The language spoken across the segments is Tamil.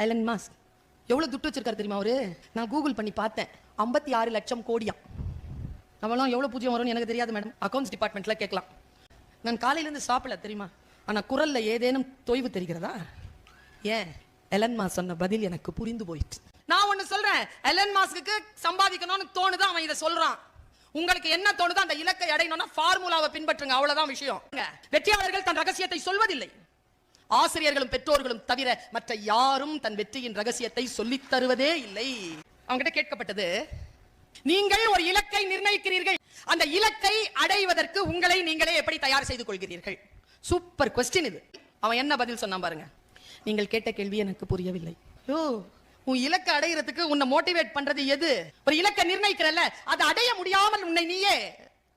எலன் மாஸ்க் எவ்வளவு துட்டு வச்சிருக்காரு தெரியுமா அவரு? நான் கூகுள் பண்ணி பார்த்தேன், 56 லட்சம் கோடியா. நம்மளாம் எவ்வளவு பூஜ்யம் வரும்னு எனக்கு தெரியாது மேடம், அக்கௌண்ட்ஸ் டிபார்ட்மெண்ட்ல கேட்கலாம். நான் காலையில இருந்து சாப்பிடல தெரியுமா, ஆனா குரல்ல ஏதேனும் தொய்வு தெரிகிறதா? ஏன்? எலன் மாஸ்க் சொன்ன பதில் எனக்கு புரிந்து போயிட்டு. நான் ஒண்ணு சொல்றேன், எலன் மாஸ்க்கு சம்பாதிக்கணும்னு தோணுது, அவன் இதை சொல்றான். உங்களுக்கு என்ன தோணுதோ அந்த இலக்கை அடையணும்னா ஃபார்முலாவை பின்பற்றுங்க, அவ்வளவுதான் விஷயம். வெற்றியாளர்கள் தன் ரகசியத்தை சொல்வதில்லை. ஆசிரியர்களும் பெற்றோர்களும் தவிர மற்ற யாரும் தன் வெற்றியின் ரகசியத்தை சொல்லித் தருவதே இல்லை. அவங்ககிட்ட கேட்கப்பட்டது, நீங்கள் ஒரு இலக்கை நிர்ணயிக்கிறீர்கள், அந்த இலக்கை அடைவதற்கு உங்களை நீங்களே எப்படி தயார் செய்து கொள்கிறீர்கள்? சூப்பர் கொஸ்டின் இது. அவன் என்ன பதில் சொன்னான் பாருங்க. நீங்கள் கேட்ட கேள்வி எனக்கு புரியவில்லை. உன் இலக்கை அடைகிறதுக்கு உன்னை மோட்டிவேட் பண்றது எது? ஒரு இலக்கை நிர்ணயிக்கிறல்ல, அதை அடைய முடியாமல் உன்னை நீயே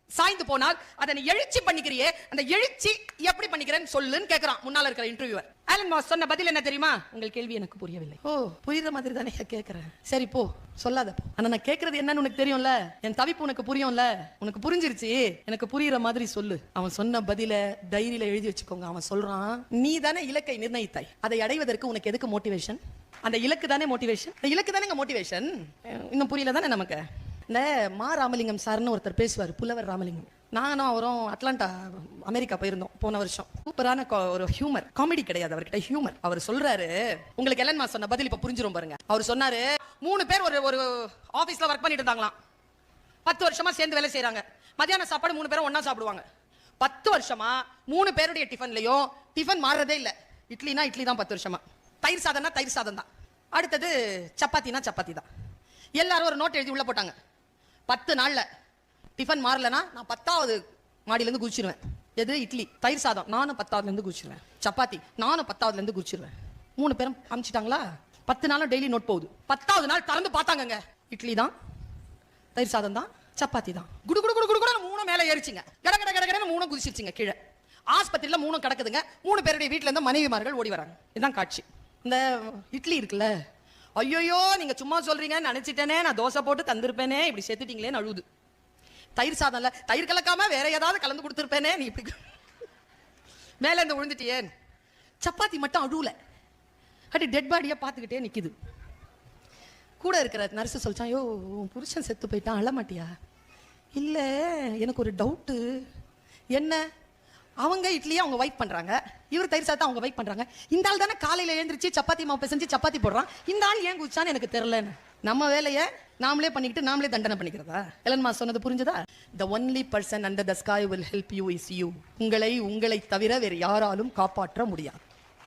சாய்ந்து போனால் அதை நீ எழுச்சி பண்ணிக்கிறியே, அந்த எழுச்சி எப்படி பண்ணிக்கிறேன்னு சொல்லுன்னு கேட்கிறான் முன்னால இருக்கிற இன்டர்வியூவர். எலன் மாஸ்க் சொன்ன பதில் என்ன தெரியுமா? உங்கள் கேள்வி எனக்கு புரியவில்லை. புரியுற மாதிரி தானே கேட்கிறேன். சரி போ, சொல்லாத போ. ஆனா நான் கேட்கறது என்னன்னு உனக்கு தெரியும்ல, என் தவிப்பு உனக்கு புரியும்ல, உனக்கு புரிஞ்சிருச்சு, எனக்கு புரியுற மாதிரி சொல்லு. அவன் சொன்ன பதில டைரியில எழுதி வச்சுக்கோங்க. அவன் சொல்றான், நீ தானே இலக்கை நிர்ணயித்தாய், அதை அடைவதற்கு உனக்கு எதுக்கு மோட்டிவேஷன்? அந்த இலக்கு தானே மோட்டிவேஷன், அந்த இலக்கு தானே மோட்டிவேஷன். இன்னும் புரியல தானே நமக்கு? இந்த மா ராமலிங்கம் சார்னு ஒருத்தர் பேசுவார், புலவர் ராமலிங்கம். நானும் அவரும் அட்லாண்டா அமெரிக்கா போயிருந்தோம் போன வருஷம். சூப்பரான ஒரு ஹியூமர், காமெடி கிடையாது அவர்கிட்ட, ஹியூமர். அவர் சொல்றாரு, உங்களுக்கு எலன் மாஸ்க் சொன்ன பதில் இப்ப புரிஞ்சிரும் பாருங்க. அவர் சொன்னாரு, 3 பேர் ஒரு ஆபீஸ்ல ஒர்க் பண்ணிட்டு இருந்தாங்களாம். 10 வருஷமா சேர்ந்து வேலை செய்யறாங்க. மத்தியான சாப்பாடு 3 பேரும் ஒன்னா சாப்பிடுவாங்க. 10 வருஷமா 3 பேருடைய டிஃபன்லயும் டிஃபன் மாறதே இல்ல. இட்லினா இட்லி தான் 10 வருஷமா, தயிர் சாதம்னா தயிர் சாதம் தான், அடுத்தது சப்பாத்தினா சப்பாத்தி தான். எல்லாரும் ஒரு நோட் எழுதி உள்ள போட்டாங்க, 10 நாள்ல டிஃபன் மாறலனா நான் 10வது மாடியில இருந்து குதிச்சிருவேன். எது? இட்லி, தயிர் சாதம் நானும் 10வதுல இருந்து குதிச்சிருவேன், சப்பாத்தி நானும் 10வதுல இருந்து குதிச்சிருவேன். 3 பேரும் அமிச்சிட்டாங்களா? 10 நாளும் டெய்லி நோட் போகுது. 10வது நாள் திறந்து பார்த்தாங்க, இட்லி தான், தயிர் சாதம் தான், சப்பாத்தி தான். குடு குடு குடு குடு 3 மேல ஏறிச்சுங்க, கட கட கட கடன்னு 3 குதிச்சிருச்சுங்க கீழே. ஆஸ்பத்திரியில 3 கிடக்குதுங்க. 3 பேருடைய வீட்டுல இருந்து மனைவிமார்கள் ஓடி வராங்க. இதுதான் காட்சி. இந்த இட்லி இருக்குல்ல, ஐயோயோ நீங்க சும்மா சொல்றீங்க நினைச்சிட்டேனே, நான் தோசை போட்டு தந்திருப்பேனே, இப்படி சேர்த்துட்டீங்களேன்னு அழுவுது. தயிர் சாதம்ல தயிர் கலக்காம வேற ஏதாவது கலந்து கொடுத்துருப்பேனே, நீ இப்படி மேல இருந்து விழுந்துட்டியே. சப்பாத்தி மட்டும் அழுவல, அப்படி டெட் பாடியா பார்த்துக்கிட்டே நிக்குது. கூட இருக்கிற நர்ஸ் சொல்லிச்சான், ஐயோ புருஷன் செத்து போயிட்டான், அழ மாட்டியா? இல்ல எனக்கு ஒரு டவுட்டு. என்ன? அவங்க இட்லியை அவங்க வைப் பண்றாங்க, இவர் தயிர் சாதத்தை அவங்க வைப் பண்றாங்க. இந்த ஆள் தானே காலையில எழுந்திரிச்சு சப்பாத்தி மாவு பிசைஞ்சு சப்பாத்தி போடுறான், இந்த ஆள் ஏன் குதிச்சான்னு எனக்கு தெரியலன்னு. நம்ம வேலையை நாமளே பண்ணிக்கிட்டு நாமளே தண்டனை பண்ணிக்கிறதா? எலன் மாஸ்க் சொன்னது புரிஞ்சதா? The only person under the sky will help you is you. உங்களை தவிர வேறு யாராலும் காப்பாற்ற முடியாது.